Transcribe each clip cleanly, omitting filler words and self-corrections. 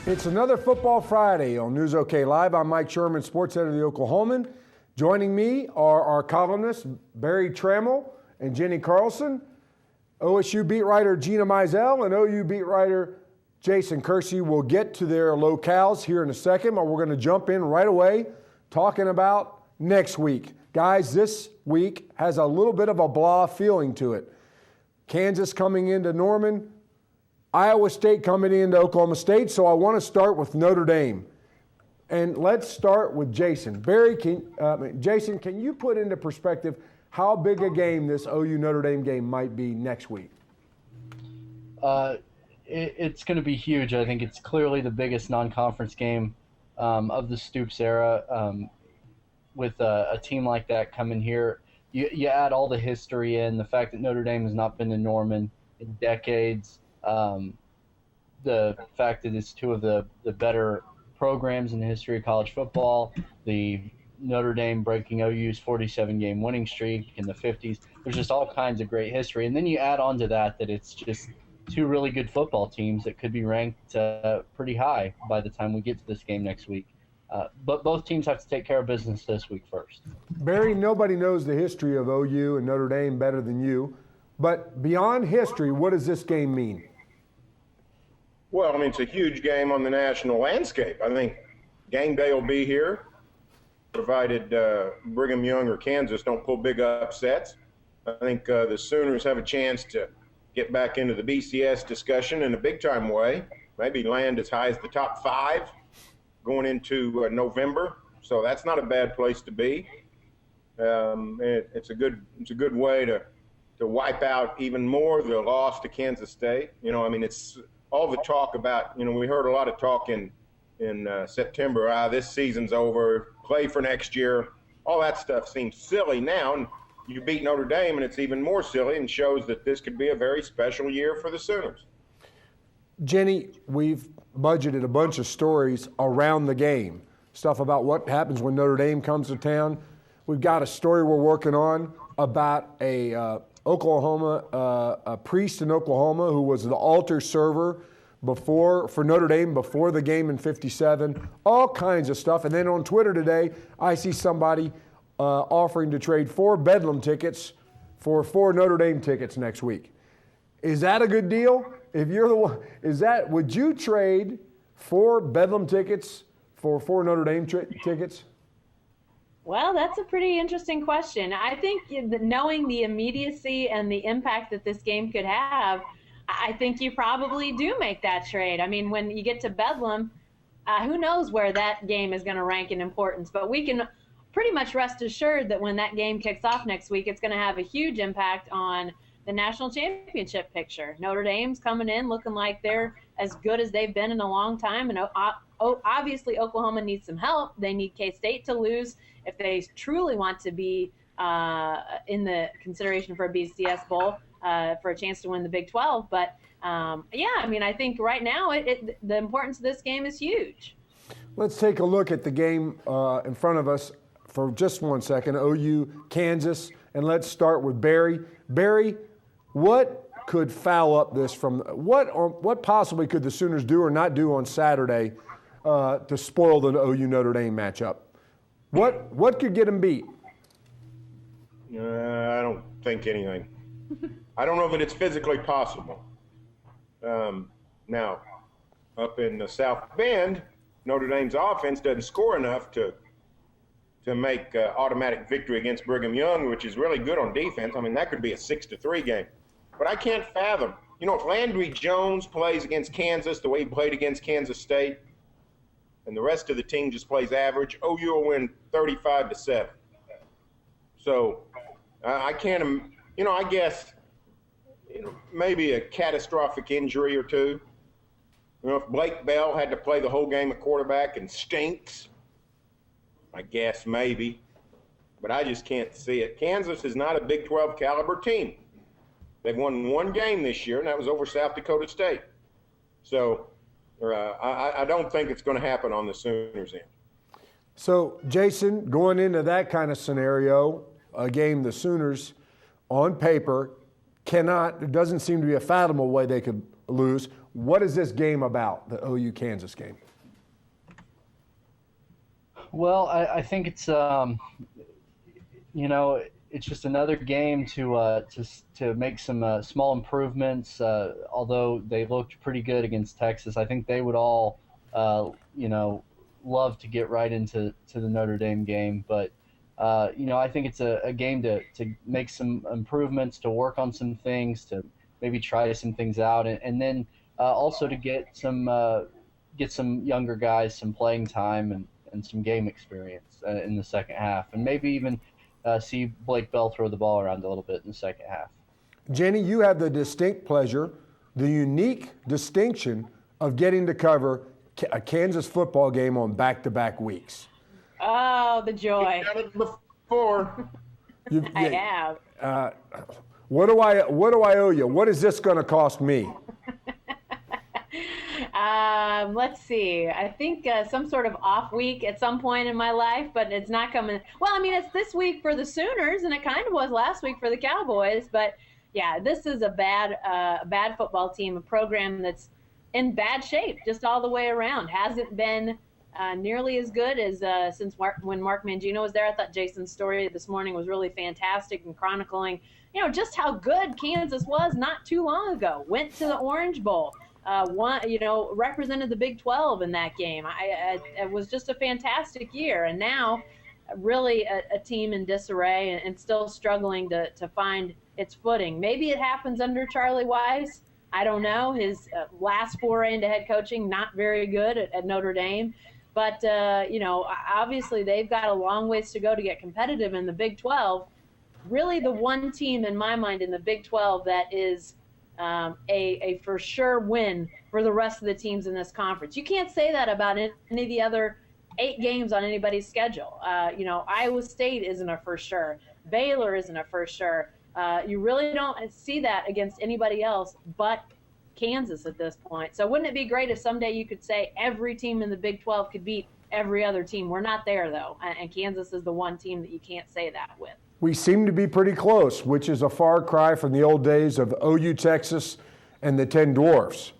It's another Football Friday on News OK Live. I'm Mike Sherman, sports editor of the Oklahoman. Joining me are our columnists, Berry Tramel and Jenni Carlson, OSU beat writer Gina, Mizell, and OU beat writer Jason Kersey. We'll get to their locales here in a second, but we're going to jump in right away talking about next week. Guys, this week has a little bit of a blah feeling to it. Kansas coming into Norman, Iowa State coming into Oklahoma State, so I want to start with Notre Dame. And let's start with Jason. Jason, can you put into perspective how big a game this OU Notre Dame game might be next week? It's going to be huge. I think it's clearly the biggest non-conference game of the Stoops era. With a team like that coming here, you add all the history in, the fact that Notre Dame has not been to Norman in decades, the fact that it's two of the better programs in the history of college football, the Notre Dame breaking OU's 47-game winning streak in the 50s. There's just all kinds of great history. And then you add on to that it's just two really good football teams that could be ranked pretty high by the time we get to this game next week. But both teams have to take care of business this week first. Barry, nobody knows the history of OU and Notre Dame better than you. But beyond history, what does this game mean? Well, I mean, it's a huge game on the national landscape. I think game day will be here, provided Brigham Young or Kansas don't pull big upsets. I think the Sooners have a chance to get back into the BCS discussion in a big-time way, maybe land as high as the top 5 going into November. So that's not a bad place to be. It's a good way to wipe out even more the loss to Kansas State. You know, I mean, it's all the talk about, you know, we heard a lot of talk in September, this season's over, play for next year. All that stuff seems silly now. And you beat Notre Dame, and it's even more silly and shows that this could be a very special year for the Sooners. Jenni, we've budgeted a bunch of stories around the game, stuff about what happens when Notre Dame comes to town. We've got a story we're working on about a priest in Oklahoma who was the altar server for Notre Dame before the game in '57, all kinds of stuff. And then on Twitter today, I see somebody offering to trade 4 Bedlam tickets for 4 Notre Dame tickets next week. Is that a good deal? If you're the one, would you trade 4 Bedlam tickets for 4 Notre Dame tickets? Well, that's a pretty interesting question. I think knowing the immediacy and the impact that this game could have, I think you probably do make that trade. I mean, when you get to Bedlam, who knows where that game is going to rank in importance. But we can pretty much rest assured that when that game kicks off next week, it's going to have a huge impact on the national championship picture. Notre Dame's coming in looking like they're as good as they've been in a long time. And obviously Oklahoma needs some help. They need K-State to lose if they truly want to be in the consideration for a BCS Bowl for a chance to win the Big 12. But, yeah, I mean, I think right now the importance of this game is huge. Let's take a look at the game in front of us for just one second, OU, Kansas, and let's start with Berry. Berry, what could foul up this what possibly could the Sooners do or not do on Saturday to spoil the OU Notre Dame matchup? What could get them beat? I don't think anything. I don't know that it's physically possible. Now, up in the South Bend, Notre Dame's offense doesn't score enough to make automatic victory against Brigham Young, which is really good on defense. I mean, that could be a 6-3 game. But I can't fathom. You know, if Landry Jones plays against Kansas the way he played against Kansas State, and the rest of the team just plays average, OU will win 35-7. So I can't, you know, I guess, you know, maybe a catastrophic injury or two. You know, if Blake Bell had to play the whole game at quarterback and stinks, I guess maybe. But I just can't see it. Kansas is not a Big 12 caliber team. They've won 1 game this year, and that was over South Dakota State. So I don't think it's going to happen on the Sooners' end. So, Jason, going into that kind of scenario, a game the Sooners, on paper, it doesn't seem to be a fathomable way they could lose. What is this game about, the OU Kansas game? Well, I think it's it's just another game to make some small improvements. Although they looked pretty good against Texas, I think they would all love to get right into the Notre Dame game. But I think it's a game to make some improvements, to work on some things, to maybe try some things out, and then also to get some younger guys some playing time and some game experience in the second half, and maybe even see Blake Bell throw the ball around a little bit in the second half. Jenni, you have the distinct pleasure, the unique distinction of getting to cover a Kansas football game on back-to-back weeks. Oh, the joy. You've done it before. I have. What do I owe you? What is this going to cost me? Let's see. I think some sort of off week at some point in my life, but it's not coming. Well, I mean, it's this week for the Sooners, and it kind of was last week for the Cowboys. But yeah, this is a bad football team, a program that's in bad shape just all the way around. Hasn't been nearly as good as since when Mark Mangino was there. I thought Jason's story this morning was really fantastic and chronicling, just how good Kansas was not too long ago. Went to the Orange Bowl. Represented the Big 12 in that game. It was just a fantastic year, and now really a team in disarray and still struggling to find its footing. Maybe it happens under Charlie Weiss. I don't know. His last foray into head coaching, not very good at Notre Dame. But, obviously they've got a long ways to go to get competitive in the Big 12. Really the one team in my mind in the Big 12 that is a for sure win for the rest of the teams in this conference. You can't say that about any of the other 8 games on anybody's schedule. Iowa State isn't a for sure. Baylor isn't a for sure. You really don't see that against anybody else but Kansas at this point. So wouldn't it be great if someday you could say every team in the Big 12 could beat every other team? We're not there, though, and Kansas is the one team that you can't say that with. We seem to be pretty close, which is a far cry from the old days of OU Texas and the 10 Dwarfs.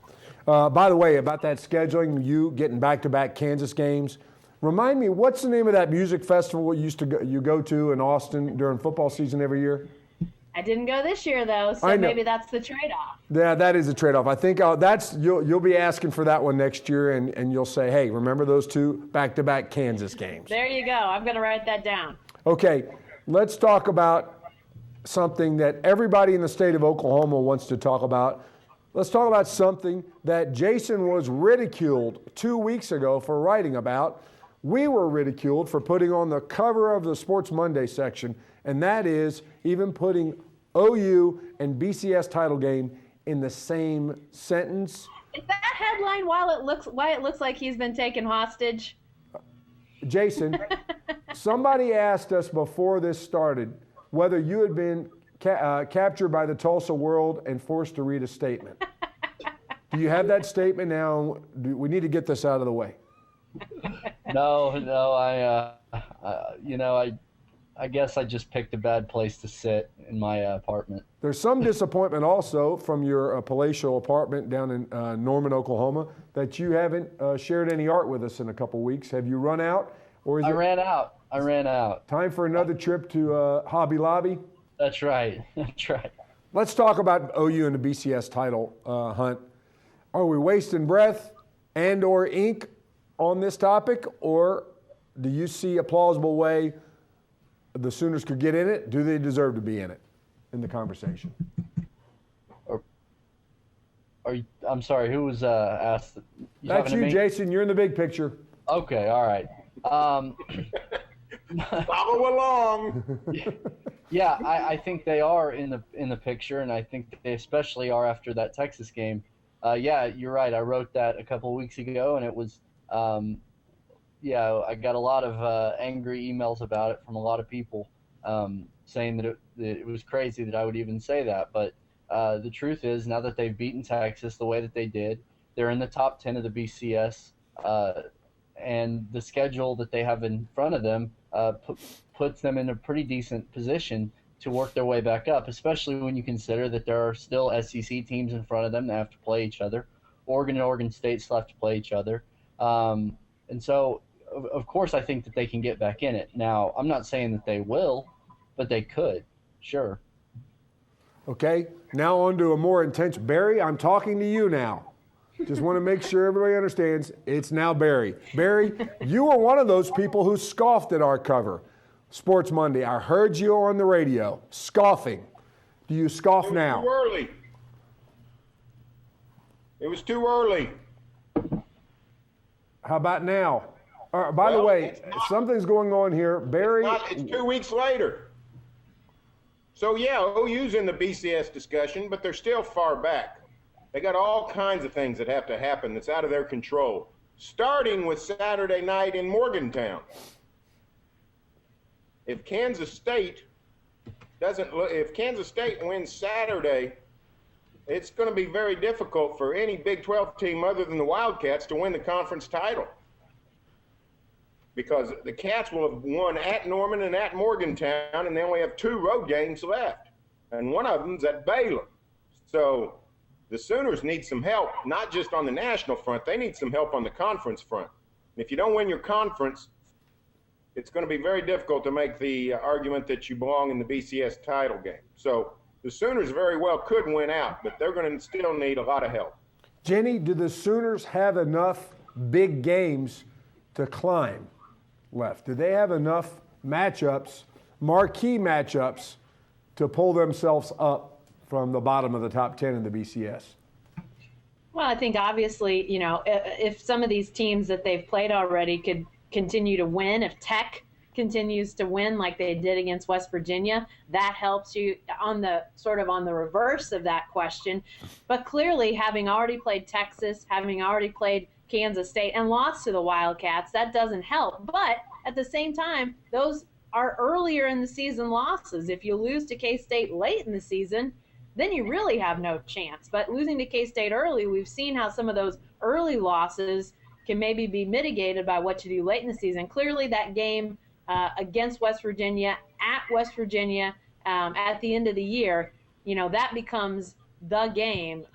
By the way, about that scheduling, you getting back-to-back Kansas games, remind me, what's the name of that music festival you go to in Austin during football season every year? I didn't go this year, though, so maybe that's the trade-off. Yeah, that is a trade-off. I think you'll be asking for that one next year, and you'll say, hey, remember those 2 back-to-back Kansas games? There you go. I'm going to write that down. Okay, let's talk about something that everybody in the state of Oklahoma wants to talk about. Let's talk about something that Jason was ridiculed 2 weeks ago for writing about. We were ridiculed for putting on the cover of the Sports Monday section, and that is even putting OU and BCS title game in the same sentence. Is that headline why it looks like he's been taken hostage? Jason, somebody asked us before this started whether you had been captured by the Tulsa World and forced to read a statement. Do you have that statement now? We need to get this out of the way. No, I guess I just picked a bad place to sit in my apartment. There's some disappointment also from your palatial apartment down in Norman, Oklahoma, that you haven't shared any art with us in a couple weeks. Have you run out? Or is I ran out. Time for another trip to Hobby Lobby? That's right. Let's talk about OU and the BCS title hunt. Are we wasting breath and or ink on this topic, or do you see a plausible way the Sooners could get in it? Do they deserve to be in it in the conversation? I'm sorry, who was asked? That's you, Jason. You're in the big picture. Okay, all right. Follow along. Yeah, I think they are in the picture, and I think they especially are after that Texas game. Yeah, you're right. I wrote that a couple of weeks ago, and it was, I got a lot of angry emails about it from a lot of people saying that it was crazy that I would even say that. But the truth is, now that they've beaten Texas the way that they did, they're in the top 10 of the BCS, and the schedule that they have in front of them puts them in a pretty decent position to work their way back up, especially when you consider that there are still SEC teams in front of them that have to play each other. Oregon and Oregon State still have to play each other. And so, of course, I think that they can get back in it. Now, I'm not saying that they will, but they could, sure. Okay, now on to a more intense. Barry, I'm talking to you now. Just want to make sure everybody understands it's now Barry. Barry, you were one of those people who scoffed at our cover, Sports Monday. I heard you on the radio scoffing. Do you scoff now? Too early. It was too early. How about now? By the way, something's going on here. Barry. It's 2 weeks later. So, yeah, OU's in the BCS discussion, but they're still far back. They got all kinds of things that have to happen that's out of their control, starting with Saturday night in Morgantown. If Kansas State wins Saturday, it's going to be very difficult for any Big 12 team other than the Wildcats to win the conference title, because the Cats will have won at Norman and at Morgantown, and they only have 2 road games left, and one of them's at Baylor. So the Sooners need some help, not just on the national front. They need some help on the conference front. And if you don't win your conference, it's going to be very difficult to make the argument that you belong in the BCS title game. So the Sooners very well could win out, but they're going to still need a lot of help. Jenni, do the Sooners have enough big games to climb left? Do they have enough matchups, marquee matchups, to pull themselves up from the bottom of the top 10 in the BCS? Well, I think obviously, if some of these teams that they've played already could continue to win, if Tech continues to win like they did against West Virginia, that helps you on the reverse of that question. But clearly, having already played Texas, having already played Kansas State and lost to the Wildcats, that doesn't help. But at the same time, those are earlier in the season losses. If you lose to K-State late in the season, then you really have no chance. But losing to K-State early, we've seen how some of those early losses can maybe be mitigated by what you do late in the season. Clearly, that game against West Virginia, at West Virginia, at the end of the year, that becomes the game.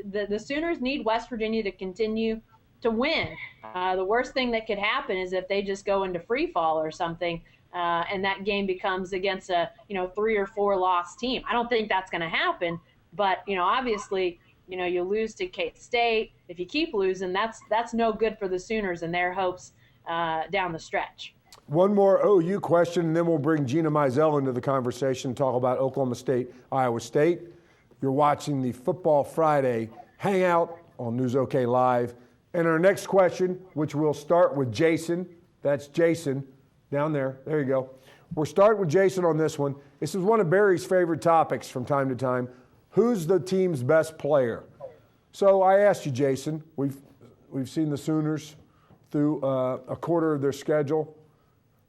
The Sooners need West Virginia to continue to win. The worst thing that could happen is if they just go into free fall or something, and that game becomes against a 3 or 4 loss team. I don't think that's going to happen, but obviously you lose to K-State. If you keep losing, that's no good for the Sooners and their hopes down the stretch. One more OU question, and then we'll bring Gina Mizell into the conversation, talk about Oklahoma State, Iowa State. You're watching the Football Friday Hangout on News OK Live. And our next question, which we'll start with Jason. That's Jason down there. There you go. We're starting with Jason on this one. This is one of Barry's favorite topics from time to time. Who's the team's best player? So I asked you, Jason. We've seen the Sooners through a quarter of their schedule,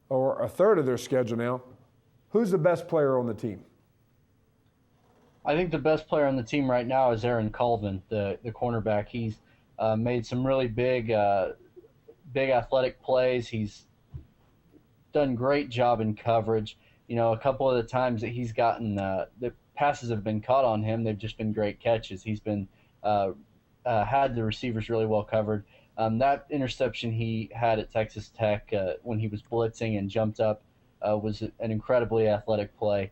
or a third of their schedule now. Who's the best player on the team? I think the best player on the team right now is Aaron Colvin, the cornerback. He's made some really big athletic plays. He's done great job in coverage. A couple of the times that he's gotten the passes have been caught on him, they've just been great catches. He's been had the receivers really well covered. That interception he had at Texas Tech when he was blitzing and jumped up was an incredibly athletic play.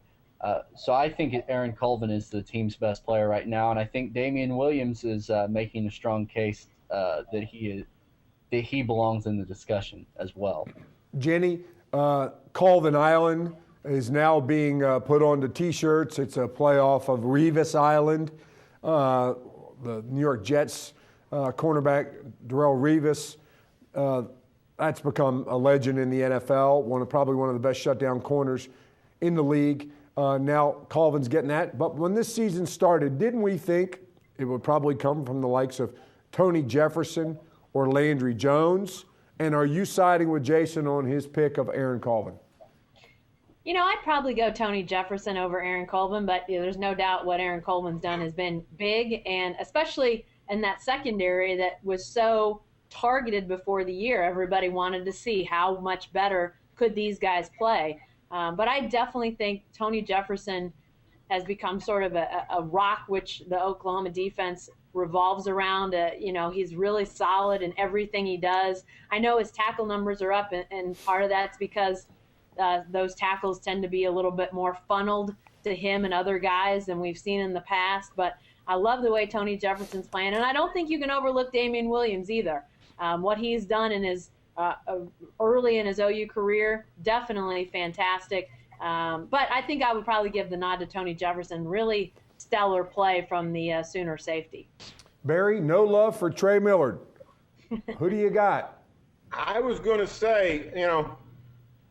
So I think Aaron Colvin is the team's best player right now, and I think Damian Williams is making a strong case that he belongs in the discussion as well. Jenni, Colvin Island is now being put onto T-shirts. It's a playoff of Revis Island. The New York Jets cornerback Darrelle Revis, that's become a legend in the NFL. Probably one of the best shutdown corners in the league. Now Colvin's getting that. But when this season started, didn't we think it would probably come from the likes of Tony Jefferson or Landry Jones? And are you siding with Jason on his pick of Aaron Colvin? I'd probably go Tony Jefferson over Aaron Colvin, but there's no doubt what Aaron Colvin's done has been big, and especially in that secondary that was so targeted before the year. Everybody wanted to see how much better could these guys play. But I definitely think Tony Jefferson has become sort of a rock which the Oklahoma defense revolves around, he's really solid in everything he does. I know his tackle numbers are up, and part of that's because those tackles tend to be a little bit more funneled to him and other guys than we've seen in the past. But I love the way Tony Jefferson's playing, and I don't think you can overlook Damian Williams either. What he's done in his early in his OU career, definitely fantastic. But I think I would probably give the nod to Tony Jefferson. Really stellar play from the Sooner safety. Berry, no love for Trey Millard. Who do you got? I was going to say,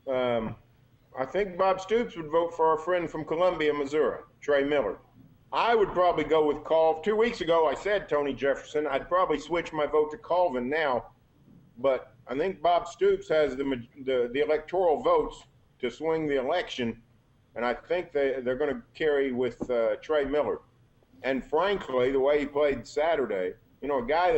I think Bob Stoops would vote for our friend from Columbia, Missouri, Trey Millard. I would probably go with Colvin. 2 weeks ago, I said Tony Jefferson. I'd probably switch my vote to Colvin now, but I think Bob Stoops has the electoral votes to swing the election, and I think they're going to carry with Trey Millard. And frankly, the way he played Saturday, a guy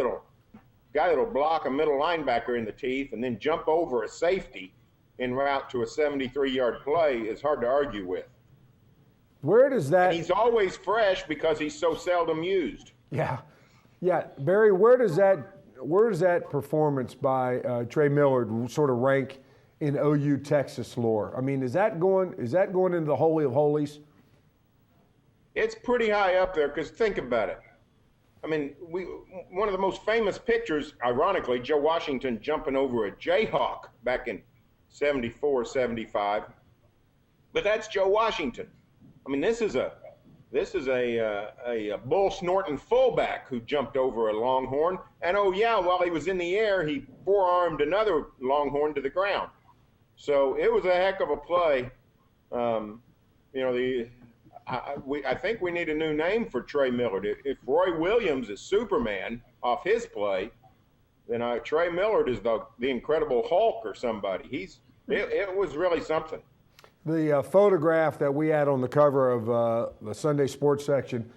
that'll block a middle linebacker in the teeth and then jump over a safety en route to a 73-yard play is hard to argue with. Where does that? And he's always fresh because he's so seldom used. Yeah. Barry, where does that performance by Trey Millard sort of rank in OU Texas lore? I mean, is that going into the Holy of Holies? It's pretty high up there because think about it. I mean, one of the most famous pictures, ironically, Joe Washington jumping over a Jayhawk back in 74, 75. But that's Joe Washington. I mean, this is a bull snorting fullback who jumped over a Longhorn, and while he was in the air, he forearmed another Longhorn to the ground. So it was a heck of a play. I think we need a new name for Trey Millard. If Roy Williams is Superman off his play, then Trey Millard is the Incredible Hulk or somebody. It was really something. The photograph that we had on the cover of the Sunday Sports section,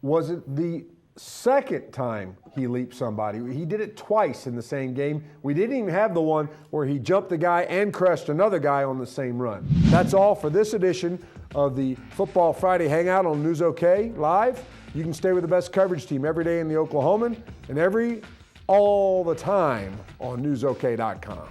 was it the second time he leaped somebody? He did it twice in the same game. We didn't even have the one where he jumped the guy and crushed another guy on the same run. That's all for this edition of the Football Friday Hangout on News OK Live. You can stay with the best coverage team every day in the Oklahoman and all the time on newsok.com.